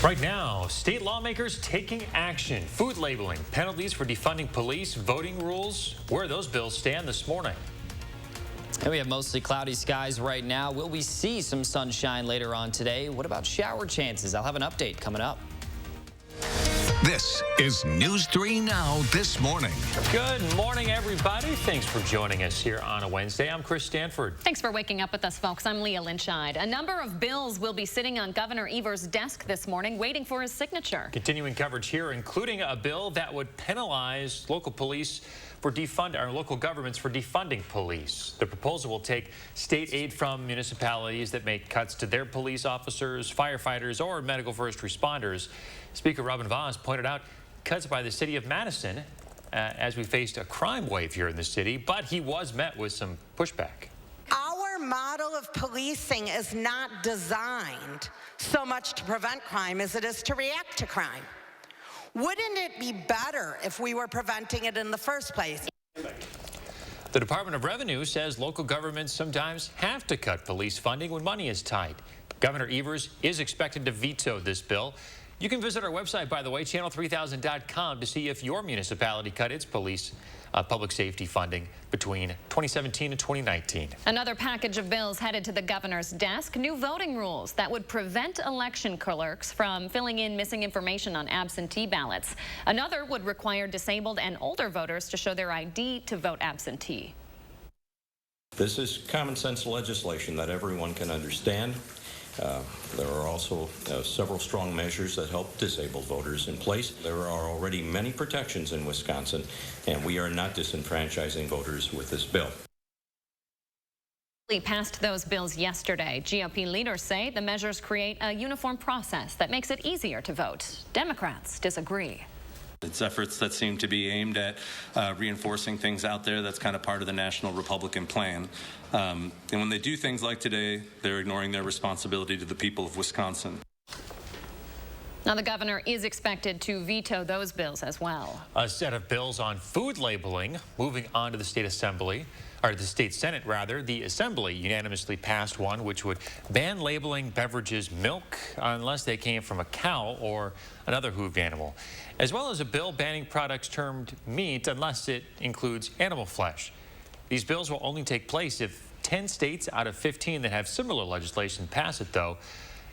Right now, state lawmakers taking action. Food labeling, penalties for defunding police, voting rules. Where do those bills stand this morning? And we have mostly cloudy skies right now. Will we see some sunshine later on today? What about shower chances? I'll have an update coming up. This is News 3 Now this morning. Good morning, everybody. Thanks for joining us here on a Wednesday. I'm Chris Stanford. Thanks for waking up with us, folks. I'm Leah Lynchide. A number of bills will be sitting on Governor Evers' desk this morning, waiting for his signature. Continuing coverage here, including a bill that would penalize local police for local governments for defunding police. The proposal will take state aid from municipalities that make cuts to their police officers, firefighters, or medical first responders. Speaker Robin Vos pointed out cuts by the city of Madison as we faced a crime wave here in the city, but he was met with some pushback. Our model of policing is not designed so much to prevent crime as it is to react to crime. Wouldn't it be better if we were preventing it in the first place? The Department of Revenue says local governments sometimes have to cut police funding when money is tight. Governor Evers is expected to veto this bill. You can visit our website, by the way, channel3000.com, to see if your municipality cut its police public safety funding between 2017 and 2019. Another package of bills headed to the governor's desk. New voting rules that would prevent election clerks from filling in missing information on absentee ballots. Another would require disabled and older voters to show their ID to vote absentee. This is common sense legislation that everyone can understand. There are also several strong measures that help disabled voters in place. There are already many protections in Wisconsin, and we are not disenfranchising voters with this bill. We passed those bills yesterday. GOP leaders say the measures create a uniform process that makes it easier to vote. Democrats disagree. It's efforts that seem to be aimed at reinforcing things out there that's kind of part of the National Republican plan. And when they do things like today, they're ignoring their responsibility to the people of Wisconsin. Now, the governor is expected to veto those bills as well. A set of bills on food labeling moving on to the state assembly, or the state Senate rather. The assembly unanimously passed one which would ban labeling beverages milk unless they came from a cow or another hooved animal, as well as a bill banning products termed meat unless it includes animal flesh. These bills will only take place if 10 states out of 15 that have similar legislation pass it, though.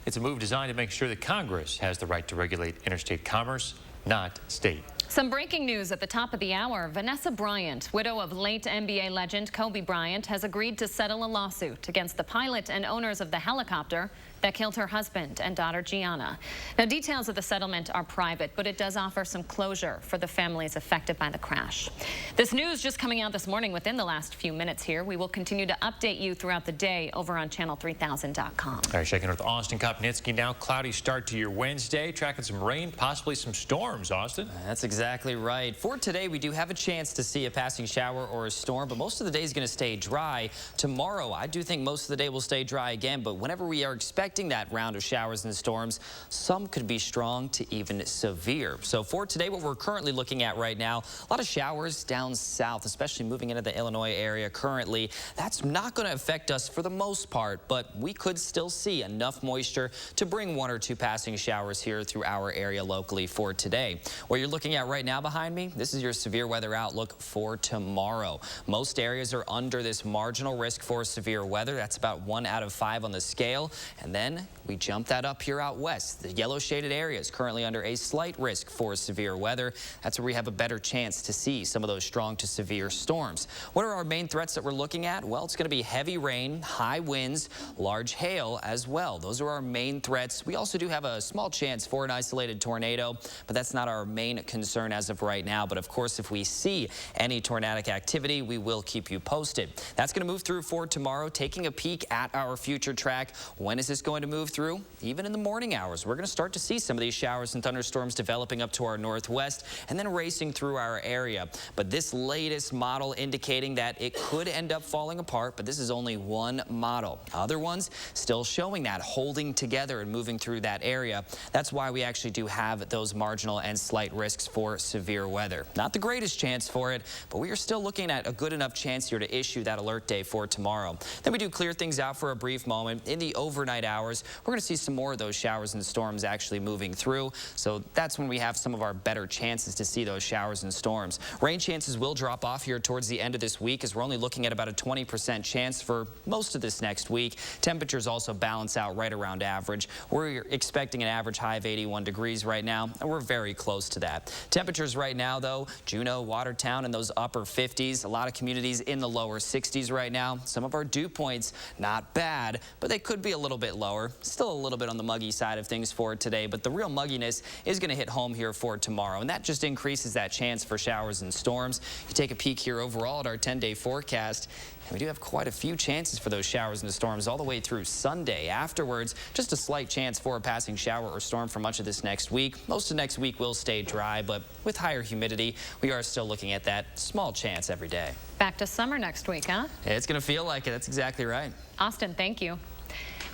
It's a move designed to make sure that Congress has the right to regulate interstate commerce, not state. Some breaking news at the top of the hour. Vanessa Bryant, widow of late NBA legend Kobe Bryant, has agreed to settle a lawsuit against the pilot and owners of the helicopter that killed her husband and daughter Gianna. Now, details of the settlement are private, but it does offer some closure for the families affected by the crash. This news just coming out this morning within the last few minutes here. We will continue to update you throughout the day over on channel3000.com. All right, checking with Austin Kopnitsky now. Cloudy start to your Wednesday, tracking some rain, possibly some storms, Austin. That's exactly right. For today, we do have a chance to see a passing shower or a storm, but most of the day is going to stay dry. Tomorrow, I do think most of the day will stay dry again, but whenever we are expecting that round of showers and storms, some could be strong to even severe. So for today, what we're currently looking at right now, a lot of showers down south, especially moving into the Illinois area currently. That's not going to affect us for the most part, but we could still see enough moisture to bring one or two passing showers here through our area locally for today. What you're looking at right now behind me, this is your severe weather outlook for tomorrow. Most areas are under this marginal risk for severe weather. That's about 1 out of 5 on the scale. And then we jump that up here out west. The yellow shaded area is currently under a slight risk for severe weather. That's where we have a better chance to see some of those strong to severe storms. What are our main threats that we're looking at? Well, it's going to be heavy rain, high winds, large hail as well. Those are our main threats. We also do have a small chance for an isolated tornado, but that's not our main concern as of right now. But of course, if we see any tornadic activity, we will keep you posted. That's going to move through for tomorrow. Taking a peek at our future track. When is this going to move through? Even in the morning hours, we're going to start to see some of these showers and thunderstorms developing up to our northwest and then racing through our area. But this latest model indicating that it could end up falling apart, but this is only one model. Other ones still showing that holding together and moving through that area. That's why we actually do have those marginal and slight risks for severe weather. Not the greatest chance for it, but we are still looking at a good enough chance here to issue that alert day for tomorrow. Then we do clear things out for a brief moment. In the overnight hours, hours. We're going to see some more of those showers and storms actually moving through. So that's when we have some of our better chances to see those showers and storms. Rain chances will drop off here towards the end of this week, as we're only looking at about a 20% chance for most of this next week. Temperatures also balance out right around average. We're expecting an average high of 81 degrees right now, and we're very close to that. Temperatures right now, though, Juneau, Watertown, in those upper 50s. A lot of communities in the lower 60s right now. Some of our dew points, not bad, but they could be a little bit lower. Still a little bit on the muggy side of things for today, but the real mugginess is going to hit home here for tomorrow, and that just increases that chance for showers and storms. You take a peek here overall at our 10-day forecast, and we do have quite a few chances for those showers and storms all the way through Sunday. Afterwards, just a slight chance for a passing shower or storm for much of this next week. Most of next week will stay dry, but with higher humidity, we are still looking at that small chance every day. Back to summer next week, huh? It's going to feel like it. That's exactly right. Austin, thank you.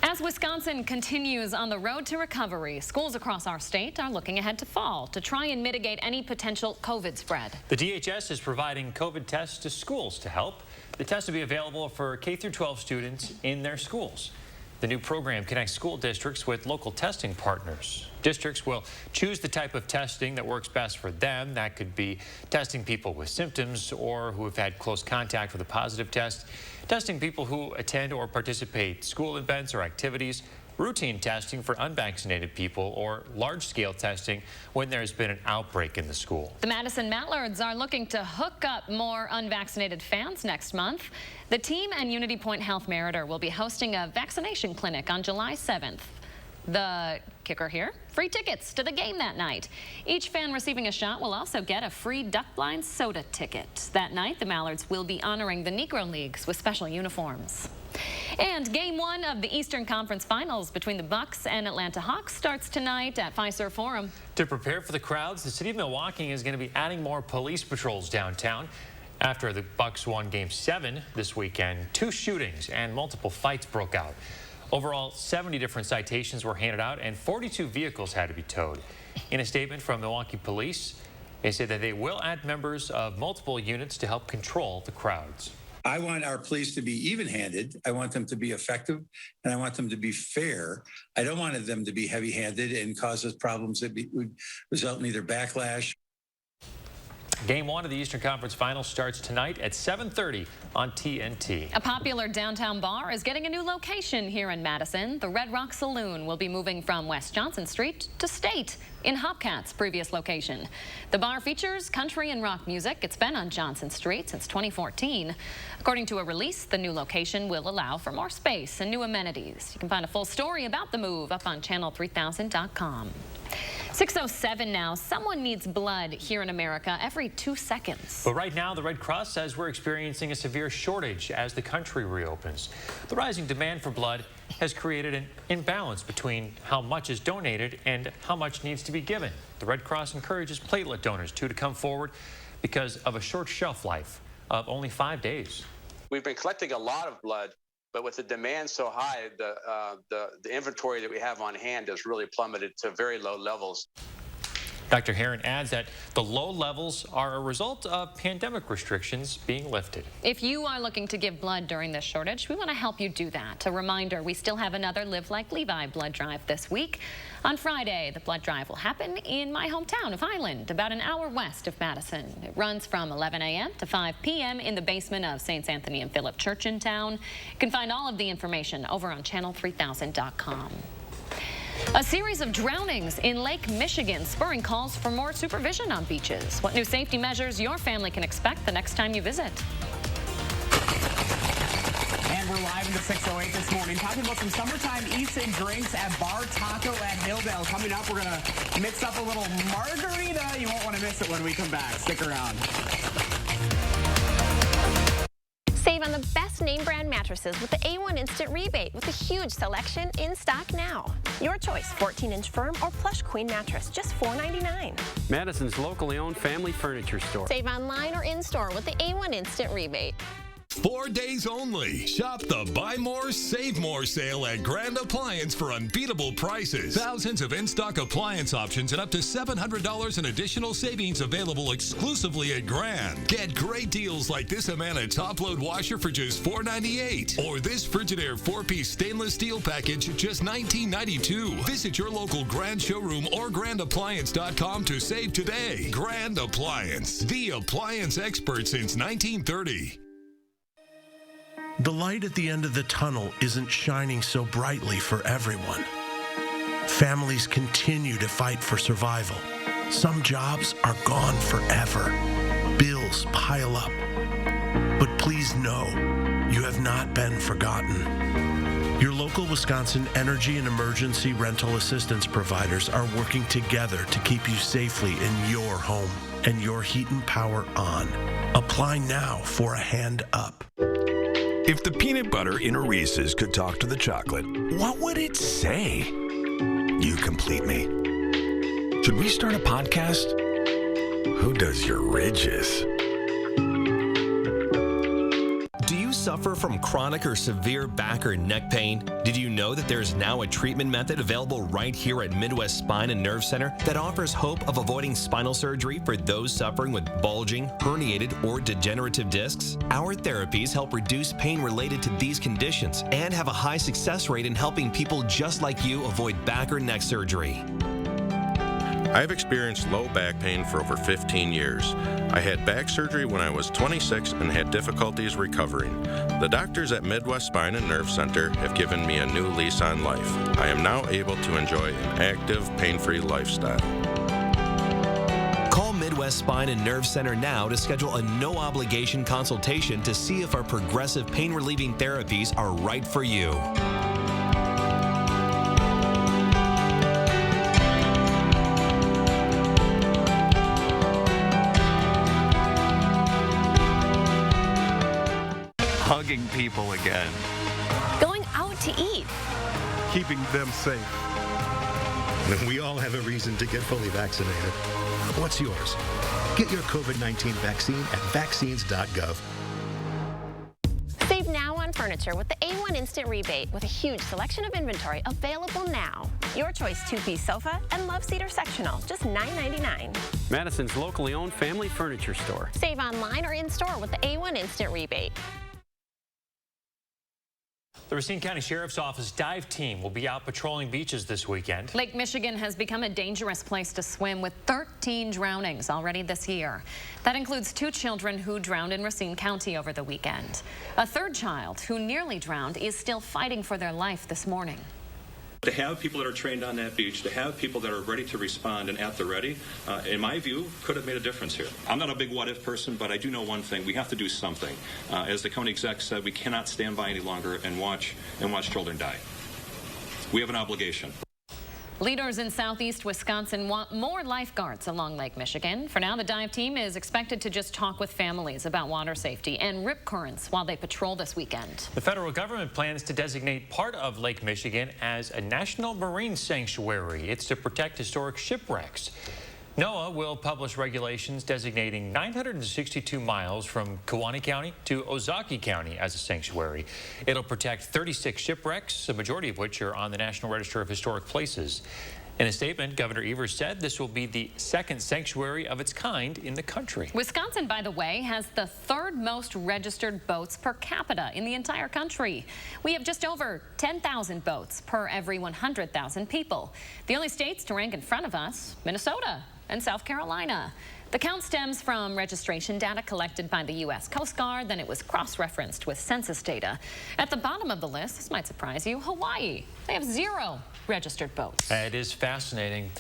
As Wisconsin continues on the road to recovery, schools across our state are looking ahead to fall to try and mitigate any potential COVID spread. The DHS is providing COVID tests to schools to help. The tests will be available for K-12 students in their schools. The new program connects school districts with local testing partners. Districts will choose the type of testing that works best for them. That could be testing people with symptoms or who have had close contact with a positive test, testing people who attend or participate school events or activities, routine testing for unvaccinated people, or large-scale testing when there's been an outbreak in the school. The Madison Mallards are looking to hook up more unvaccinated fans next month. The team and Unity Point Health Meriter will be hosting a vaccination clinic on July 7th. The kicker here, free tickets to the game that night. Each fan receiving a shot will also get a free Duck Blind soda ticket. That night, the Mallards will be honoring the Negro Leagues with special uniforms. And Game 1 of the Eastern Conference Finals between the Bucks and Atlanta Hawks starts tonight at Fiserv Forum. To prepare for the crowds, the city of Milwaukee is going to be adding more police patrols downtown. After the Bucks won Game 7 this weekend, 2 shootings and multiple fights broke out. Overall, 70 different citations were handed out and 42 vehicles had to be towed. In a statement from Milwaukee Police, they said that they will add members of multiple units to help control the crowds. I want our police to be even-handed. I want them to be effective, and I want them to be fair. I don't want them to be heavy-handed and cause us problems that would result in either backlash. Game 1 of the Eastern Conference Finals starts tonight at 7:30 on TNT. A popular downtown bar is getting a new location here in Madison. The Red Rock Saloon will be moving from West Johnson Street to State in Hopcat's previous location. The bar features country and rock music. It's been on Johnson Street since 2014. According to a release, the new location will allow for more space and new amenities. You can find a full story about the move up on channel3000.com. 6:07 now. Someone needs blood here in America every 2 seconds. But right now, the Red Cross says we're experiencing a severe shortage as the country reopens. The rising demand for blood has created an imbalance between how much is donated and how much needs to be given. The Red Cross encourages platelet donors to come forward because of a short shelf life of only 5 days. We've been collecting a lot of blood, but with the demand so high, the inventory that we have on hand has really plummeted to very low levels. Dr. Heron adds that the low levels are a result of pandemic restrictions being lifted. If you are looking to give blood during this shortage, we want to help you do that. A reminder, we still have another Live Like Levi blood drive this week. On Friday, the blood drive will happen in my hometown of Highland, about an hour west of Madison. It runs from 11 a.m. to 5 p.m. in the basement of St. Anthony and Philip Church in town. You can find all of the information over on channel3000.com. A series of drownings in Lake Michigan spurring calls for more supervision on beaches. What new safety measures your family can expect the next time you visit. And we're live in the 608 this morning, talking about some summertime eats and drinks at Bar Taco at Hilldale. Coming up, we're going to mix up a little margarita. You won't want to miss it when we come back. Stick around. Save on the best name brand mattresses with the A1 Instant Rebate with a huge selection in stock now. Your choice, 14-inch firm or plush queen mattress, just $4.99. Madison's locally owned family furniture store. Save online or in-store with the A1 Instant Rebate. 4 days only. Shop the Buy More, Save More sale at Grand Appliance for unbeatable prices. Thousands of in-stock appliance options and up to $700 in additional savings available exclusively at Grand. Get great deals like this Amana top-load washer for just $4.98 or this Frigidaire 4-piece stainless steel package just $19.92. Visit your local Grand showroom or grandappliance.com to save today. Grand Appliance, the appliance expert since 1930. The light at the end of the tunnel isn't shining so brightly for everyone. Families continue to fight for survival. Some jobs are gone forever. Bills pile up. But please know, you have not been forgotten. Your local Wisconsin energy and emergency rental assistance providers are working together to keep you safely in your home and your heat and power on. Apply now for a hand up. If the peanut butter in a Reese's could talk to the chocolate, what would it say? You complete me. Should we start a podcast? Who does your ridges? Do you suffer from chronic or severe back or neck pain? Did you know that there's now a treatment method available right here at Midwest Spine and Nerve Center that offers hope of avoiding spinal surgery for those suffering with bulging, herniated, or degenerative discs? Our therapies help reduce pain related to these conditions and have a high success rate in helping people just like you avoid back or neck surgery. I've experienced low back pain for over 15 years. I had back surgery when I was 26 and had difficulties recovering. The doctors at Midwest Spine and Nerve Center have given me a new lease on life. I am now able to enjoy an active, pain-free lifestyle. Call Midwest Spine and Nerve Center now to schedule a no-obligation consultation to see if our progressive pain-relieving therapies are right for you. Hugging people again. Going out to eat. Keeping them safe. We all have a reason to get fully vaccinated. What's yours? Get your COVID-19 vaccine at vaccines.gov. Save now on furniture with the A1 Instant Rebate with a huge selection of inventory available now. Your choice 2-piece sofa and love seater sectional, just $9.99. Madison's locally owned family furniture store. Save online or in-store with the A1 Instant Rebate. The Racine County Sheriff's Office dive team will be out patrolling beaches this weekend. Lake Michigan has become a dangerous place to swim with 13 drownings already this year. That includes 2 children who drowned in Racine County over the weekend. A 3rd child who nearly drowned is still fighting for their life this morning. To have people that are trained on that beach, to have people that are ready to respond and at the ready, in my view, could have made a difference here. I'm not a big what-if person, but I do know one thing. We have to do something. As the county exec said, we cannot stand by any longer and watch children die. We have an obligation. Leaders in southeast Wisconsin want more lifeguards along Lake Michigan. For now, the dive team is expected to just talk with families about water safety and rip currents while they patrol this weekend. The federal government plans to designate part of Lake Michigan as a national marine sanctuary. It's to protect historic shipwrecks. NOAA will publish regulations designating 962 miles from Kewaunee County to Ozaukee County as a sanctuary. It'll protect 36 shipwrecks, a majority of which are on the National Register of Historic Places. In a statement, Governor Evers said this will be the 2nd sanctuary of its kind in the country. Wisconsin, by the way, has the 3rd most registered boats per capita in the entire country. We have just over 10,000 boats per every 100,000 people. The only states to rank in front of us, Minnesota and South Carolina. The count stems from registration data collected by the U.S. Coast Guard, then it was cross-referenced with census data. At the bottom of the list, this might surprise you, Hawaii. They have 0 registered boats. It is fascinating.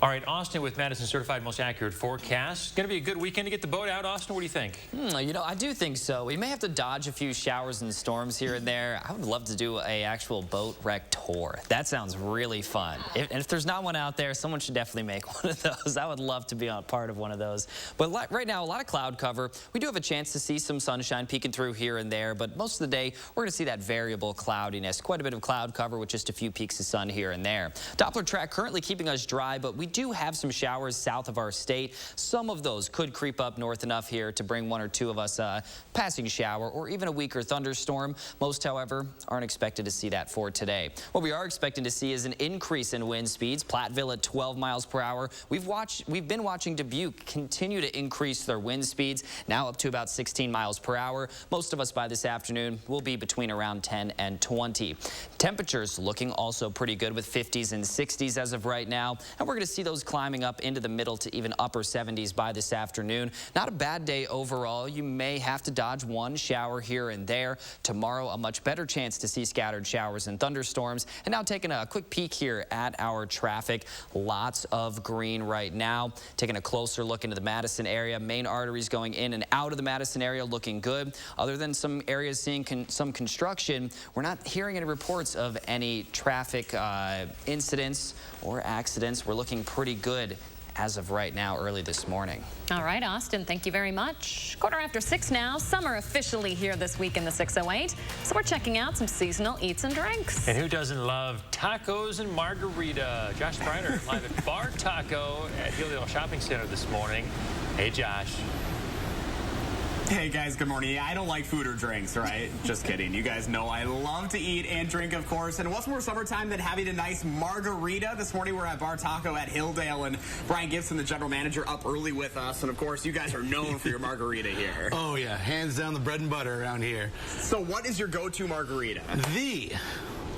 All right, Austin with Madison Certified Most Accurate Forecast. It's going to be a good weekend to get the boat out. Austin, what do you think? You know, I do think so. We may have to dodge a few showers and storms here and there. I would love to do a actual boat wreck tour. That sounds really fun. And if there's not one out there, someone should definitely make one of those. I would love to be a part of one of those. But right now, a lot of cloud cover. We do have a chance to see some sunshine peeking through here and there, but most of the day, we're going to see that variable cloudiness. Quite a bit of cloud cover with just a few peaks of sun here and there. Doppler track currently keeping us dry, but we do have some showers south of our state. Some of those could creep up north enough here to bring one or two of us passing shower or even a weaker thunderstorm. Most, however, aren't expected to see that for today. What we are expecting to see is an increase in wind speeds. Platteville at 12 miles per hour. We've been watching Dubuque continue to increase their wind speeds, now up to about 16 miles per hour. Most of us by this afternoon will be between around 10 and 20. Temperatures looking also pretty good with 50s and 60s as of right now, and we're going to see those climbing up into the middle to even upper 70s by this afternoon. Not a bad day overall. You may have to dodge one shower here and there. Tomorrow, a much better chance to see scattered showers and thunderstorms. And now taking a quick peek here at our traffic. Lots of green right now. Taking a closer look into the Madison area. Main arteries going in and out of the Madison area looking good. Other than some areas seeing some construction, we're not hearing any reports of any traffic incidents or accidents. We're looking pretty good as of right now, early this morning. All right, Austin, thank you very much. 6:15 now. Summer officially here this week in the 608. So we're checking out some seasonal eats and drinks. And who doesn't love tacos and margarita? Josh Sprider live at Bar Taco at Hilldale Shopping Center this morning. Hey, Josh. Hey guys, good morning. Yeah, I don't like food or drinks, right? Just kidding. You guys know I love to eat and drink, of course. And what's more summertime than having a nice margarita? This morning we're at Bar Taco at Hilldale, and Brian Gibson, the general manager, up early with us. And of course, you guys are known for your margarita here. Oh yeah, hands down the bread and butter around here. So what is your go-to margarita? The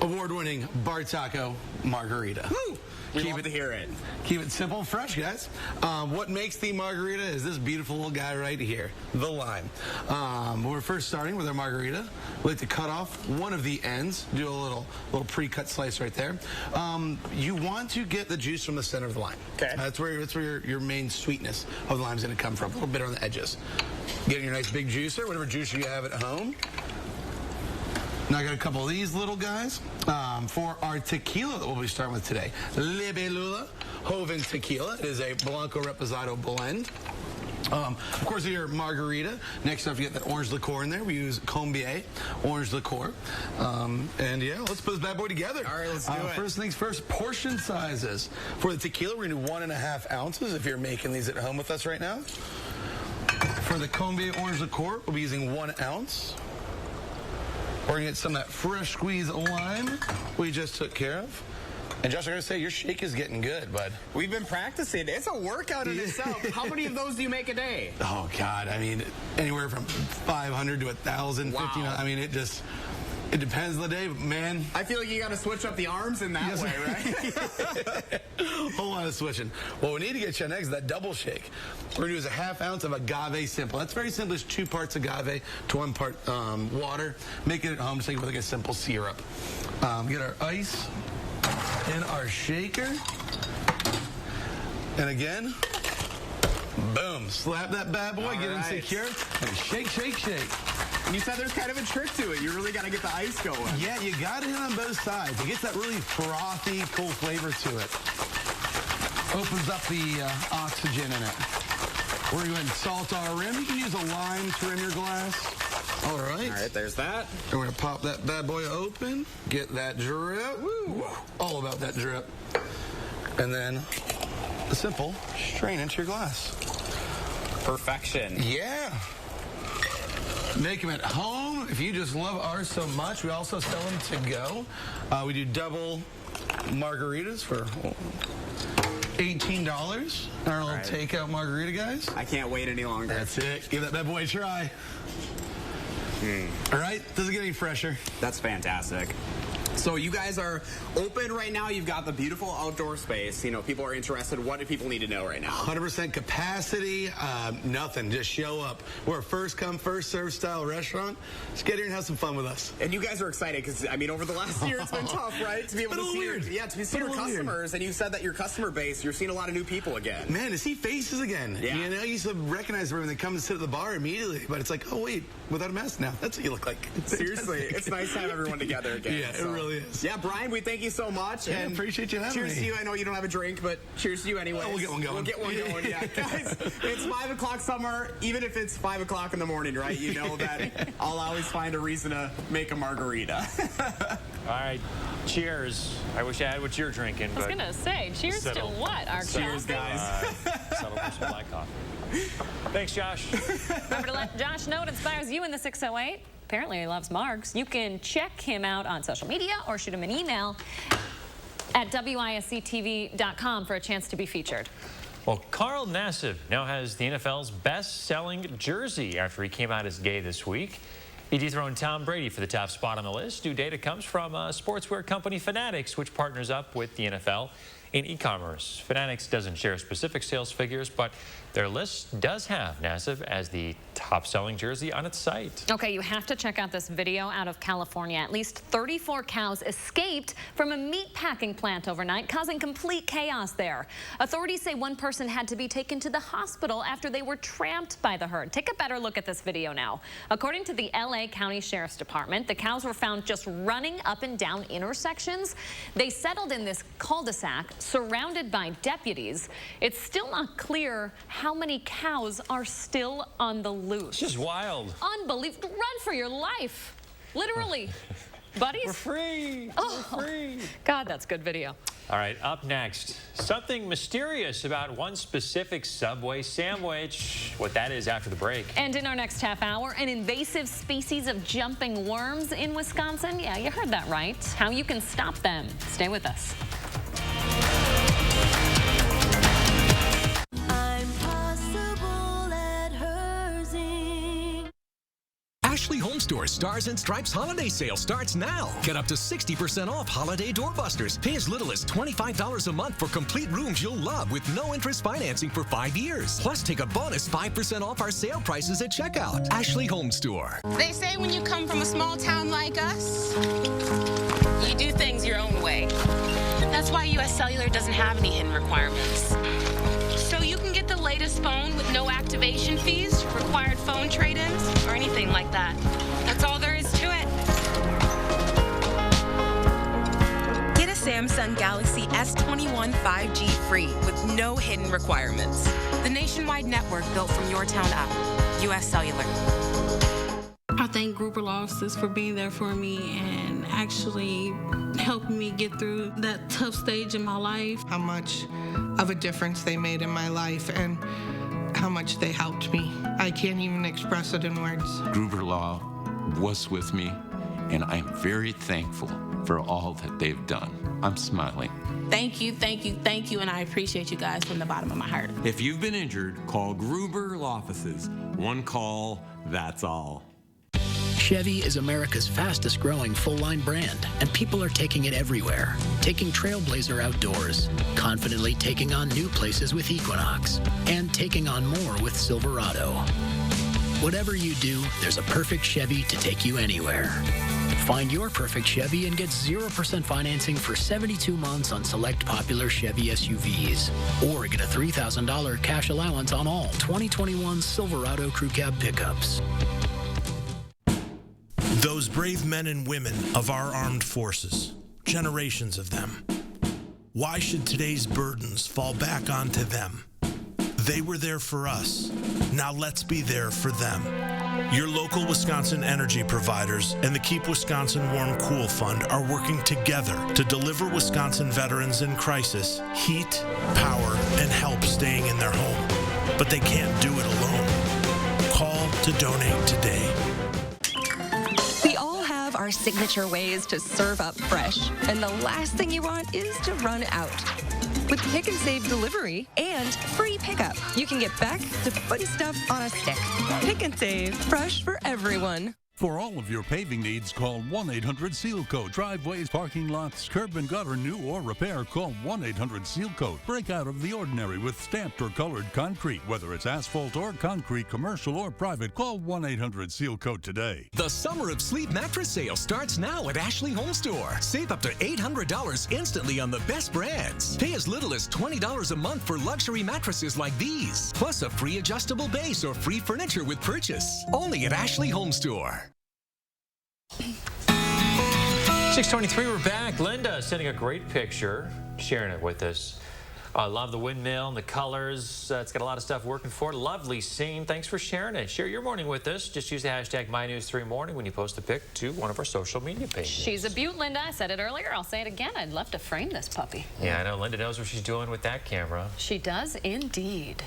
award-winning Bar Taco margarita. Woo! We love to hear it. Keep it simple and fresh, guys. What makes the margarita is this beautiful little guy right here, the lime. When we're first starting with our margarita, we like to cut off one of the ends, do a little pre-cut slice right there. You want to get the juice from the center of the lime. Okay. That's where your main sweetness of the lime is going to come from, a little bit on the edges. Getting your nice big juicer, whatever juicer you have at home. Now I got a couple of these little guys for our tequila that we'll be starting with today. Libelula Joven Tequila. It is a Blanco Reposado blend. Of course, your margarita. Next up, you get that orange liqueur in there. We use Combier orange liqueur. And yeah, let's put this bad boy together. All right, let's do it. First things first, portion sizes. For the tequila, we're going to do 1.5 ounces if you're making these at home with us right now. For the Combier orange liqueur, we'll be using 1 ounce. We're going to get some of that fresh squeezed lime we just took care of. And Josh, I gotta say, your shake is getting good, bud. We've been practicing. It's a workout in itself. How many of those do you make a day? Oh, God. I mean, anywhere from 500 to 1,000, 1,500. I mean, it depends on the day, but man. I feel like you got to switch up the arms in that way, right? Whole lot of switching. What we need to get you next is that double shake. We're going to use 1/2 ounce of agave simple. That's very simple. It's 2 parts agave to 1 part water. Make it at home. Just take it with like a simple syrup. Get our ice in our shaker. And again, boom. Slap that bad boy. Get in secure. And shake, shake, shake. You said there's kind of a trick to it. You really got to get the ice going. Yeah, you got to hit on both sides. It gets that really frothy, cool flavor to it. Opens up the oxygen in it. We're going to go ahead and salt our rim. You can use a lime to rim your glass. All right. All right, there's that. And we're going to pop that bad boy open. Get that drip. Woo. All about that drip. And then the simple strain into your glass. Perfection. Yeah. Make them at home. If you just love ours so much, we also sell them to go. We do double margaritas for $18. Our little takeout margarita, guys. I can't wait any longer. That's it. Give that bad boy a try. All right. Doesn't get any fresher. That's fantastic. So you guys are open right now. You've got the beautiful outdoor space. You know, people are interested. What do people need to know right now? 100% capacity. Nothing. Just show up. We're a first come, first serve style restaurant. Just get here and have some fun with us. And you guys are excited because, I mean, over the last year, it's been tough, right? To be able to see your customers. And you said that your customer base, you're seeing a lot of new people again. Man, to see faces again. Yeah. You know, you used to recognize them when they come and sit at the bar immediately. But it's like, oh, wait, without a mask now. That's what you look like. Seriously, it's nice to have everyone together again. Yeah, it really really is. Yeah, Brian, we thank you so much. Yeah, and appreciate you having cheers me. to you. I know you don't have a drink, but cheers to you anyway. We'll get one going. We'll get one going, yeah. Guys, it's 5 o'clock somewhere. Even if it's 5 o'clock in the morning, right? You know that I'll always find a reason to make a margarita. All right, cheers. I wish I had what you're drinking. I was going to say, cheers to what? Our cheers, guys. Settle for some black coffee. Thanks, Josh. Remember to let Josh know what inspires you in the 608. Apparently he loves margs. You can check him out on social media or shoot him an email at WISCTV.com for a chance to be featured. Well, Carl Nassib now has the NFL's best-selling jersey after he came out as gay this week. He dethroned Tom Brady for the top spot on the list. New data comes from sportswear company Fanatics, which partners up with the NFL in e-commerce. Fanatics doesn't share specific sales figures, but their list does have Nassib as the top-selling jersey on its site. Okay, you have to check out this video out of California. At least 34 cows escaped from a meat packing plant overnight, causing complete chaos there. Authorities say one person had to be taken to the hospital after they were tramped by the herd. Take a better look at this video now. According to the LA County Sheriff's Department, the cows were found just running up and down intersections. They settled in this cul-de-sac surrounded by deputies. It's still not clear how many cows are still on the loose. It's just wild. Unbelievable. Run for your life. Literally. Buddies? We're free. Oh, We're free. God, that's good video. All right, up next, something mysterious about one specific Subway sandwich. What that is after the break. And in our next half hour, an invasive species of jumping worms in Wisconsin. Yeah, you heard that right. How you can stop them. Stay with us. Ashley Home Store Stars and Stripes holiday sale starts now. Get up to 60% off holiday doorbusters. Pay as little as $25 a month for complete rooms you'll love with no interest financing for 5 years. Plus, take a bonus 5% off our sale prices at checkout. Ashley Home Store. They say when you come from a small town like us, you do things your own way. That's why US Cellular doesn't have any hidden requirements. So you can get the latest phone with no activation fees, required phone trade-ins, or anything like that. That's all there is to it. Get a Samsung Galaxy S21 5G free with no hidden requirements. The nationwide network built from your town up. US Cellular. I thank Gruber Law Offices for being there for me and actually helping me get through that tough stage in my life. How much of a difference they made in my life and how much they helped me. I can't even express it in words. Gruber Law was with me, and I'm very thankful for all that they've done. I'm smiling. Thank you, thank you, thank you, and I appreciate you guys from the bottom of my heart. If you've been injured, call Gruber Law Offices. One call, that's all. Chevy is America's fastest growing full-line brand, and people are taking it everywhere. Taking Trailblazer outdoors, confidently taking on new places with Equinox, and taking on more with Silverado. Whatever you do, there's a perfect Chevy to take you anywhere. Find your perfect Chevy and get 0% financing for 72 months on select popular Chevy SUVs. Or get a $3,000 cash allowance on all 2021 Silverado Crew Cab pickups. Those brave men and women of our armed forces, generations of them. Why should today's burdens fall back onto them? They were there for us. Now let's be there for them. Your local Wisconsin energy providers and the Keep Wisconsin Warm Cool Fund are working together to deliver Wisconsin veterans in crisis heat, power, and help staying in their home. But they can't do it alone. Call to donate today. Our signature ways to serve up fresh, and the last thing you want is to run out. With Pick and Save delivery and free pickup, you can get back to putting stuff on a stick. Pick and Save, fresh for everyone. For all of your paving needs, call 1-800-SEAL-COAT. Driveways, parking lots, curb and gutter, new or repair, call 1-800-SEAL-COAT. Break out of the ordinary with stamped or colored concrete. Whether it's asphalt or concrete, commercial or private, call 1-800-SEAL-COAT today. The Summer of Sleep mattress sale starts now at Ashley Home Store. Save up to $800 instantly on the best brands. Pay as little as $20 a month for luxury mattresses like these. Plus a free adjustable base or free furniture with purchase. Only at Ashley Home Store. 6:23, we're back. Linda sending a great picture, sharing it with us. Love the windmill and the colors. It's got a lot of stuff working for it. Lovely scene. Thanks for sharing it. Share your morning with us. Just use the hashtag MyNews3Morning when you post a pic to one of our social media pages. She's a beaut, Linda. I said it earlier. I'll say it again. I'd love to frame this puppy. Yeah, I know. Linda knows what she's doing with that camera. She does indeed.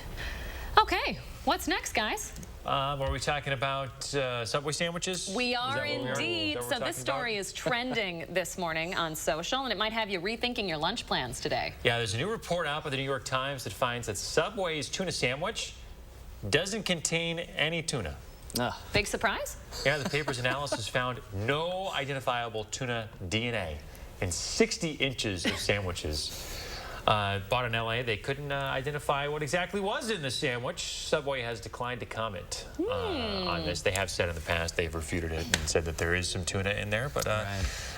Okay, what's next, guys? Were we talking about Subway sandwiches? We are indeed. So this story is trending this morning on social, and it might have you rethinking your lunch plans today. Yeah, there's a new report out by the New York Times that finds that Subway's tuna sandwich doesn't contain any tuna. Big surprise? Yeah, the paper's analysis found no identifiable tuna DNA in 60 inches of sandwiches. Bought in LA, they couldn't identify what exactly was in the sandwich. Subway has declined to comment on this. They have said in the past they've refuted it and said that there is some tuna in there, but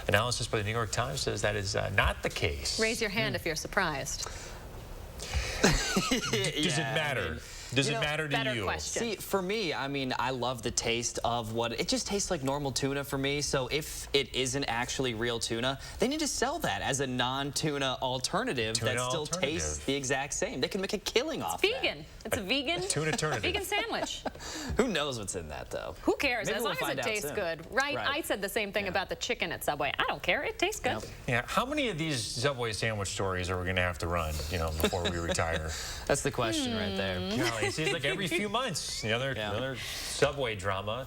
analysis by the New York Times says that is not the case. Raise your hand if you're surprised. Does it matter? Does it matter to you? Question. See, for me, I mean, I love the taste of what it just tastes like normal tuna for me. So if it isn't actually real tuna, they need to sell that as a non-tuna alternative that still tastes the exact same. They can make a killing off that. Vegan. It's a vegan vegan sandwich. Who knows what's in that though? Who cares? Maybe as long as it tastes good, right? I said the same thing about the chicken at Subway. I don't care. It tastes good. Yeah. How many of these Subway sandwich stories are we going to have to run, before we retire? That's the question right there. It seems like every few months, another Subway drama.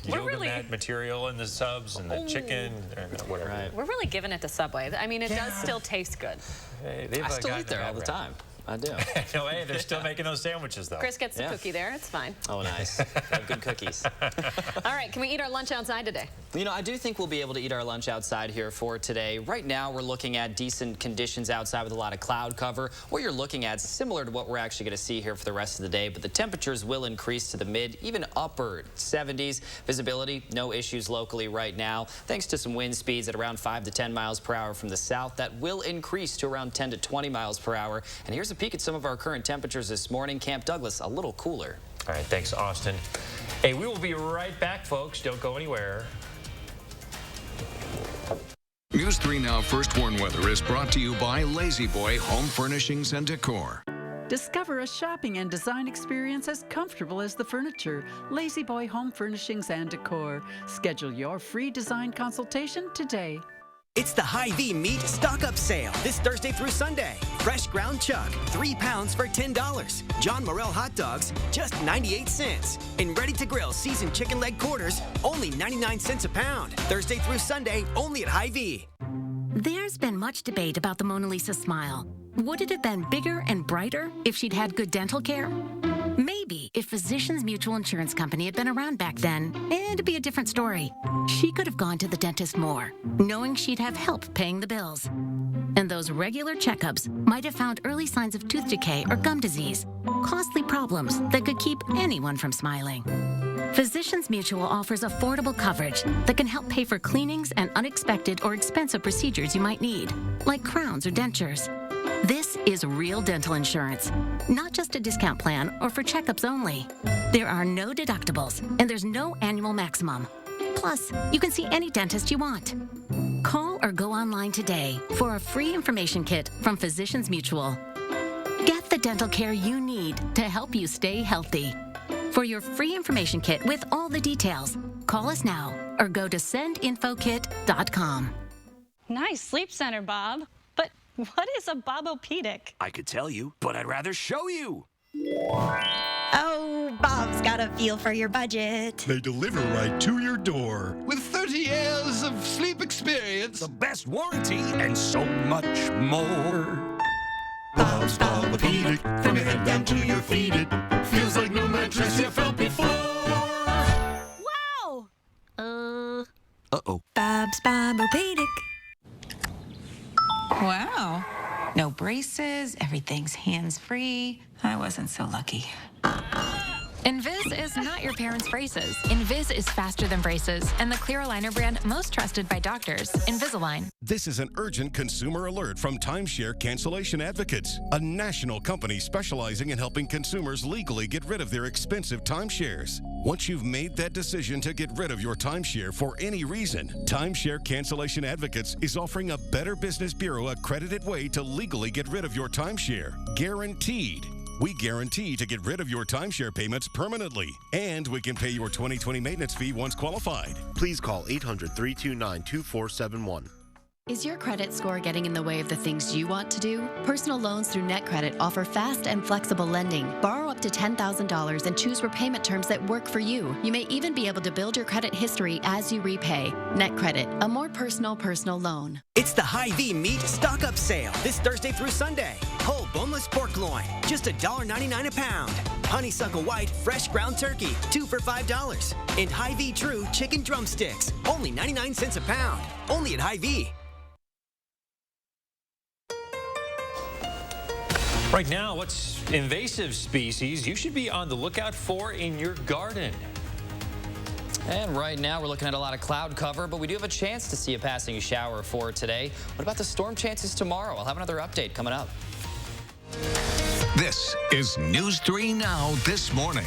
Yoga mat material in the subs and the chicken and whatever. We're really giving it to Subway. I mean, it does still taste good. I still eat there all the time. I do. No way, they're still making those sandwiches, though. Chris gets the cookie there. It's fine. Oh, nice. I have good cookies. All right, can we eat our lunch outside today? I do think we'll be able to eat our lunch outside here for today. Right now, we're looking at decent conditions outside with a lot of cloud cover. What you're looking at is similar to what we're actually going to see here for the rest of the day, but the temperatures will increase to the mid, even upper 70s. Visibility, no issues locally right now, thanks to some wind speeds at around 5 to 10 miles per hour from the south. That will increase to around 10 to 20 miles per hour. And here's a peek at some of our current temperatures this morning. Camp Douglas, a little cooler. All right, thanks, Austin. Hey, we will be right back, folks. Don't go anywhere. News 3 Now First Warn Weather is brought to you by Lazy Boy Home Furnishings and Decor. Discover a shopping and design experience as comfortable as the furniture. Lazy Boy Home Furnishings and Decor. Schedule your free design consultation today. It's the HyVee Meat Stock Up Sale this Thursday through Sunday. Fresh ground chuck, 3 pounds for $10. John Morrell hot dogs, just 98 cents. And ready to grill seasoned chicken leg quarters, only 99 cents a pound. Thursday through Sunday, only at HyVee. There's been much debate about the Mona Lisa smile. Would it have been bigger and brighter if she'd had good dental care? Maybe if Physicians Mutual Insurance Company had been around back then, it'd be a different story. She could have gone to the dentist more, knowing she'd have help paying the bills. And those regular checkups might have found early signs of tooth decay or gum disease, costly problems that could keep anyone from smiling. Physicians Mutual offers affordable coverage that can help pay for cleanings and unexpected or expensive procedures you might need, like crowns or dentures. This is real dental insurance, not just a discount plan or for checkups only. There are no deductibles, and there's no annual maximum. Plus, you can see any dentist you want. Call or go online today for a free information kit from Physicians Mutual. Get the dental care you need to help you stay healthy. For your free information kit with all the details, call us now or go to sendinfokit.com. Nice sleep center, Bob. But what is a Bobopedic? I could tell you, but I'd rather show you. Oh, Bob's got a feel for your budget. They deliver right to your door. With 30 years of sleep experience, the best warranty, and so much more. Bob's Bobopedic, from your head down to your feet, it feels like no mattress you felt before. Wow! Uh-oh. Bob's Bobopedic. Wow. No braces, everything's hands-free. I wasn't so lucky. Invis is not your parents' braces. Invis is faster than braces and the clear aligner brand most trusted by doctors, Invisalign. This is an urgent consumer alert from Timeshare Cancellation Advocates, a national company specializing in helping consumers legally get rid of their expensive timeshares. Once you've made that decision to get rid of your timeshare for any reason, Timeshare Cancellation Advocates is offering a Better Business Bureau accredited way to legally get rid of your timeshare. Guaranteed. We guarantee to get rid of your timeshare payments permanently, and we can pay your 2020 maintenance fee once qualified. Please call 800-329-2471. Is your credit score getting in the way of the things you want to do? Personal loans through NetCredit offer fast and flexible lending. Borrow up to $10,000 and choose repayment terms that work for you. You may even be able to build your credit history as you repay. NetCredit, a more personal loan. It's the HyVee Meat Stock Up Sale this Thursday through Sunday. Whole boneless pork loin, just $1.99 a pound. Honeysuckle white fresh ground turkey, 2 for $5. And HyVee True chicken drumsticks, only 99 cents a pound. Only at HyVee. Right now, what's invasive species you should be on the lookout for in your garden? And right now, we're looking at a lot of cloud cover, but we do have a chance to see a passing shower for today. What about the storm chances tomorrow? I'll have another update coming up. This is News 3 Now this morning.